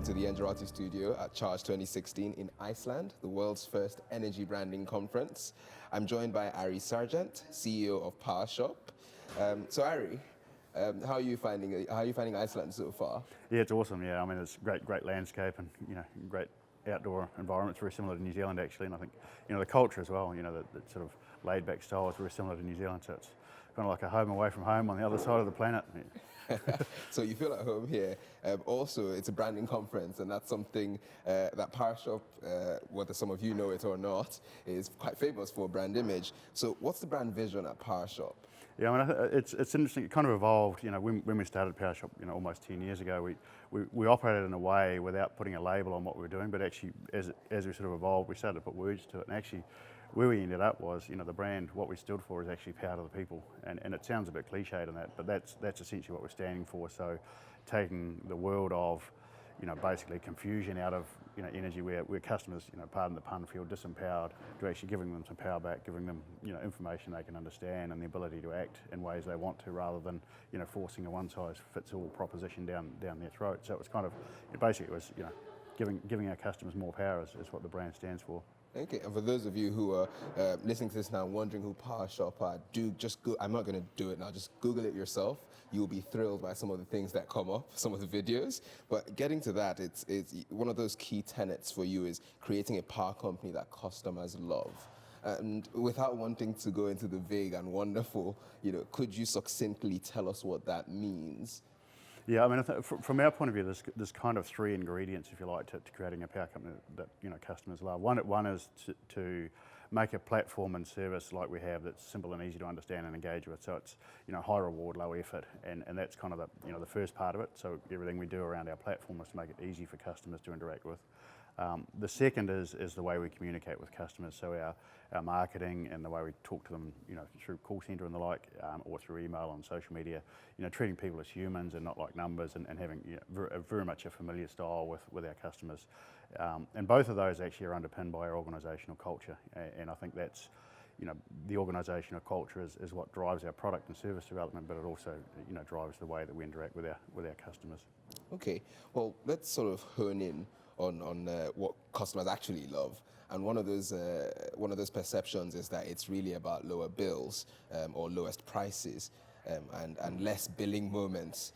to the Engerati studio at Charge 2016 in Iceland, the world's first energy branding conference. I'm joined by Ari Sargent, CEO of Powershop. So Ari, how are you finding Iceland so far? Yeah, it's awesome. Yeah, I mean it's great landscape and great outdoor environment. It's very similar to New Zealand actually, and I think the culture as well. The sort of laid back style is very similar to New Zealand. So it's kind of like a home away from home on the other side of the planet. So you feel at home here. Also, it's a branding conference, and that's something that Powershop, whether some of you know it or not, is quite famous for brand image. So what's the brand vision at Powershop? Yeah, I mean, it's interesting. It kind of evolved. When we started Powershop, almost 10 years ago, we operated in a way without putting a label on what we were doing. But actually, as we sort of evolved, we started to put words to it. And actually, where we ended up was, the brand, what we stood for is actually power to the people. And it sounds a bit cliched in that, but that's essentially what we're standing for. So, taking the world of basically confusion out of energy where customers, pardon the pun, feel disempowered, to actually giving them some power back, giving them information they can understand and the ability to act in ways they want to, rather than forcing a one-size-fits-all proposition down their throat. So it was kind of basically it was giving our customers more power is what the brand stands for. Okay, and for those of you who are listening to this now, wondering who Powershop are, I'm not going to do it now, just Google it yourself. You'll be thrilled by some of the things that come up, some of the videos. But getting to that, it's one of those key tenets for you is creating a power company that customers love. And without wanting to go into the vague and wonderful, could you succinctly tell us what that means? Yeah, I mean, from our point of view, there's kind of three ingredients, if you like, to creating a power company that customers love. One is to make a platform and service like we have that's simple and easy to understand and engage with. So it's high reward, low effort, and that's kind of the first part of it. So everything we do around our platform is to make it easy for customers to interact with. The second is the way we communicate with customers. So our marketing and the way we talk to them, through call centre and the like, or through email and social media, treating people as humans and not like numbers, and having very much a familiar style with our customers. And both of those actually are underpinned by our organisational culture, and I think that's the organisational culture is what drives our product and service development, but it also drives the way that we interact with our customers. Okay, well, let's sort of hone in on what customers actually love. And one of those perceptions is that it's really about lower bills or lowest prices and less billing moments.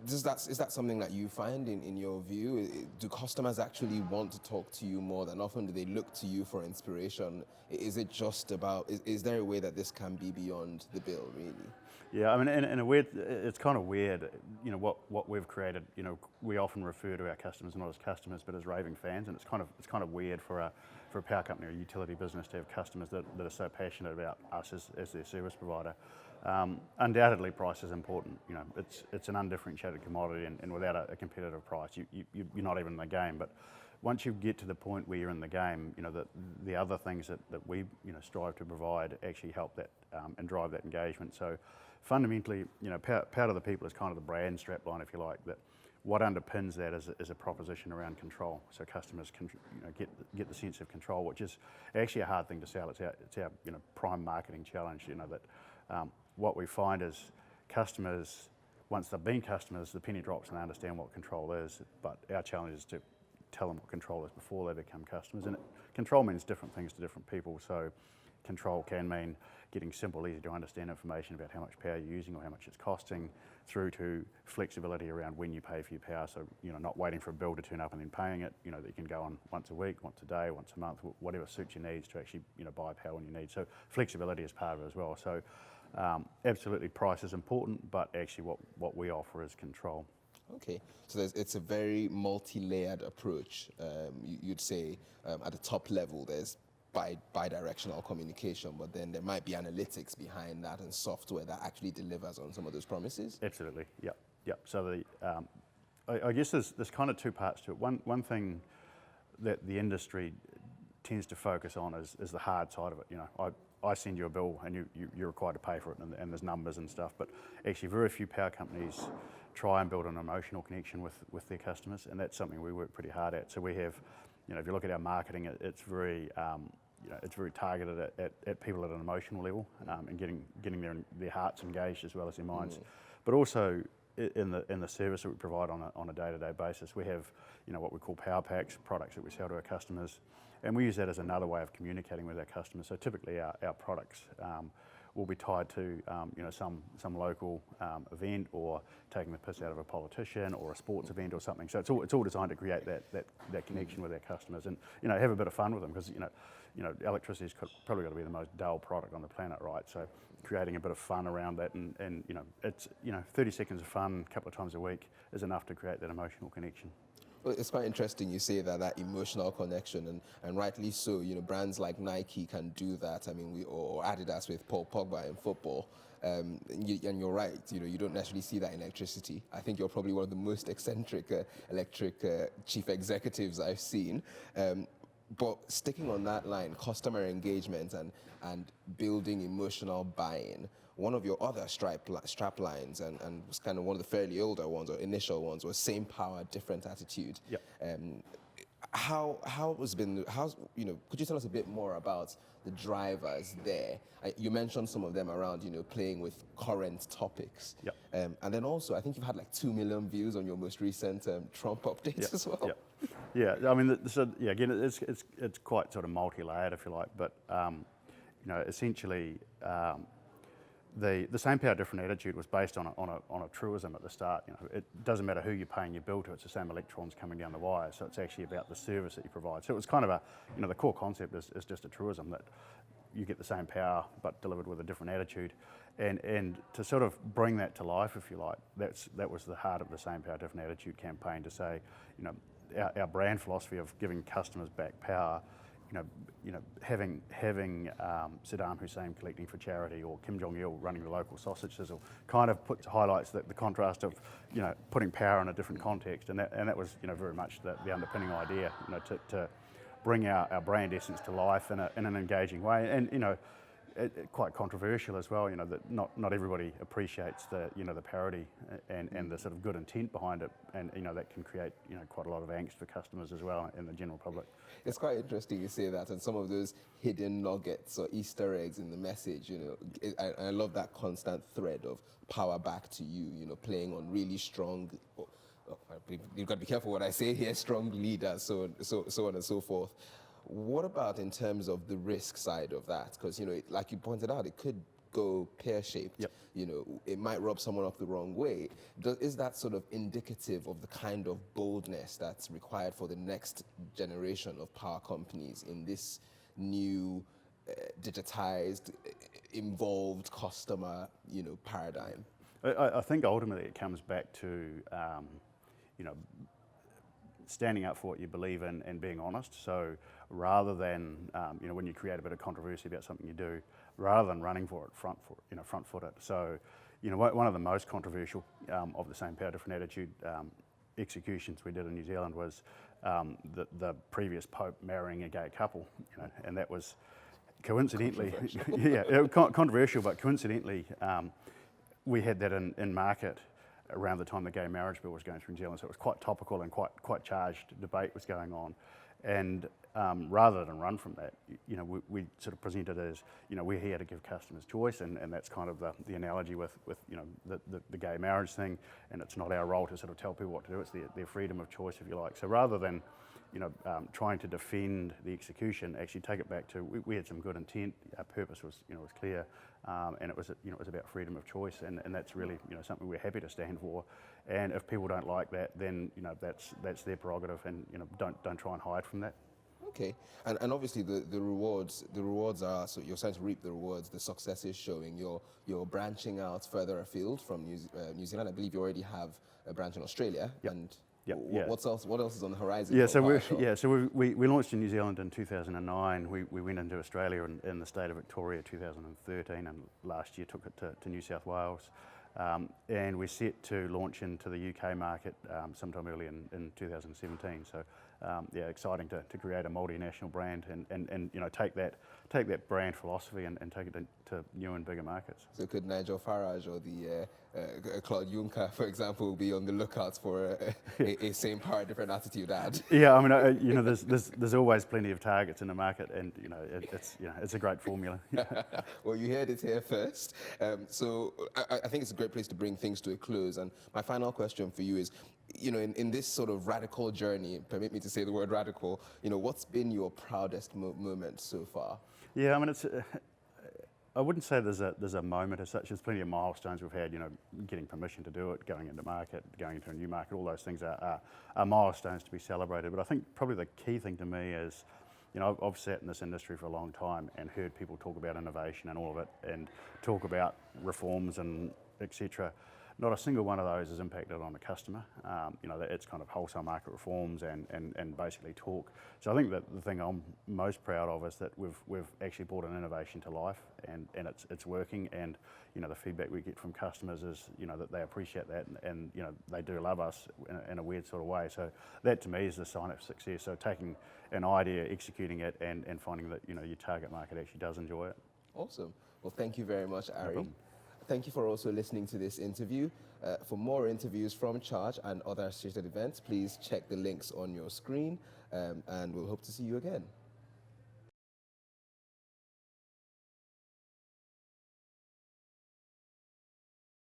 Is that something that you find in your view? Do customers actually want to talk to you more than often? Do they look to you for inspiration? Is it just about, is there a way that this can be beyond the bill, really? Yeah, I mean, in a weird, it's kind of weird, what we've created. We often refer to our customers not as customers, but as raving fans, and it's kind of weird for a power company or a utility business to have customers that are so passionate about us as their service provider. Undoubtedly, price is important. It's an undifferentiated commodity, and without a competitive price, you're not even in the game. But once you get to the point where you're in the game, the other things that we strive to provide actually help that and drive that engagement. So fundamentally, power to the people is kind of the brand strapline, if you like. That what underpins that is a proposition around control. So customers can get the sense of control, which is actually a hard thing to sell. It's our prime marketing challenge. That what we find is customers, once they've been customers, the penny drops and they understand what control is. But our challenge is to tell them what control is before they become customers. And control means different things to different people. So control can mean getting simple, easy to understand information about how much power you're using or how much it's costing, through to flexibility around when you pay for your power. So not waiting for a bill to turn up and then paying it. That you can go on once a week, once a day, once a month, whatever suits your needs to actually buy power when you need. So flexibility is part of it as well. So absolutely, price is important, but actually what we offer is control. Okay, so it's a very multi-layered approach. You'd say at the top level there's bi-directional communication, but then there might be analytics behind that and software that actually delivers on some of those promises. Absolutely, yep. So I guess there's kind of two parts to it. One thing that the industry tends to focus on is the hard side of it. I send you a bill and you're required to pay for it, and there's numbers and stuff, but actually very few power companies try and build an emotional connection with their customers, and that's something we work pretty hard at. So we have, if you look at our marketing, it's very targeted at people at an emotional level, and getting their hearts engaged as well as their minds. But also, in the service that we provide on a day-to-day basis. We have, what we call power packs, products that we sell to our customers, and we use that as another way of communicating with our customers. So typically our products will be tied to some local event, or taking the piss out of a politician, or a sports event or something. So it's all designed to create that connection with our customers, and have a bit of fun with them, because electricity's probably got to be the most dull product on the planet, right? So creating a bit of fun around that, and it's 30 seconds of fun a couple of times a week is enough to create that emotional connection. Well, it's quite interesting you say that emotional connection, and rightly so. Brands like Nike can do that. I mean, or Adidas with Paul Pogba in football. And you're right. You don't necessarily see that in electricity. I think you're probably one of the most eccentric electric chief executives I've seen. But sticking on that line, customer engagement and building emotional buy-in. One of your other strap lines, and was kind of one of the fairly older ones, or initial ones, was same power, different attitude. Yep. Could you tell us a bit more about the drivers there? You mentioned some of them around, playing with current topics. Yep. And then also, I think you've had like 2 million views on your most recent Trump updates as well. Yep. Yeah, I mean, again, it's quite sort of multi-layered, if you like, but essentially, the same power, different attitude was based on a truism at the start. It doesn't matter who you're paying your bill to; it's the same electrons coming down the wire. So it's actually about the service that you provide. So it was kind of the core concept is just a truism that you get the same power but delivered with a different attitude, and to sort of bring that to life, if you like, that was the heart of the same power, different attitude campaign. To say, our brand philosophy of giving customers back power. Having Saddam Hussein collecting for charity, or Kim Jong-il running the local sausage sizzle, kind of highlights the contrast of putting power in a different context, and that was very much the underpinning idea, to bring our brand essence to life in an engaging way, and quite controversial as well. That not everybody appreciates the parody and the sort of good intent behind it, and that can create quite a lot of angst for customers as well in the general public. It's quite interesting you say that, and some of those hidden nuggets or Easter eggs in the message. I love that constant thread of power back to you. Playing on really strong. You've got to be careful what I say here. Strong leaders, so on and so forth. What about in terms of the risk side of that? Because, like you pointed out, it could go pear-shaped. Yep. It might rub someone up the wrong way. Is that sort of indicative of the kind of boldness that's required for the next generation of power companies in this new, digitized, involved customer, paradigm? I think ultimately it comes back to, standing up for what you believe in and being honest. So rather than, when you create a bit of controversy about something you do, rather than running for it, front foot it. So, one of the most controversial of the same power, different attitude executions we did in New Zealand was the previous Pope marrying a gay couple, and that was coincidentally, controversial, but coincidentally, we had that in market around the time the gay marriage bill was going through New Zealand, so it was quite topical and quite charged debate was going on. And rather than run from that, we sort of presented it as, we're here to give customers choice, and that's kind of the analogy with the gay marriage thing, and it's not our role to sort of tell people what to do, it's their freedom of choice, if you like. So rather than trying to defend the execution, actually take it back to we had some good intent. Our purpose was was clear, and it was about freedom of choice, and that's really something we're happy to stand for. And if people don't like that, then that's their prerogative, and don't try and hide from that. Okay, and obviously the rewards are, so you're starting to reap the rewards. The success is showing. You're branching out further afield from New Zealand. I believe you already have a branch in Australia. Yep. And Yep. What else is on the horizon? So we launched in New Zealand in 2009. We went into Australia in the state of Victoria 2013, and last year took it to New South Wales. And we're set to launch into the UK market sometime early in 2017. So exciting to create a multinational brand and take that brand philosophy and take it to new and bigger markets. So could Nigel Farage or the Claude Juncker, for example, be on the lookout for a same power, different attitude ad? Yeah, I mean, there's always plenty of targets in the market, and it's a great formula. Well, you heard it here first. So I think it's a great place to bring things to a close. And my final question for you is, in this sort of radical journey, permit me to say the word radical, what's been your proudest moment so far? Yeah, I mean, I wouldn't say there's a moment as such. There's plenty of milestones we've had, getting permission to do it, going into market, going into a new market, all those things are milestones to be celebrated. But I think probably the key thing to me is, I've sat in this industry for a long time and heard people talk about innovation and all of it, and talk about reforms and etc. Not a single one of those is impacted on the customer. It's kind of wholesale market reforms and basically talk. So I think that the thing I'm most proud of is that we've actually brought an innovation to life, and it's working, and the feedback we get from customers is that they appreciate that, and they do love us in a weird sort of way. So that to me is the sign of success. So taking an idea, executing it, and finding that your target market actually does enjoy it. Awesome. Well, thank you very much, Ari. No problem. Thank you for also listening to this interview. For more interviews from Charge and other associated events, please check the links on your screen, and we'll hope to see you again.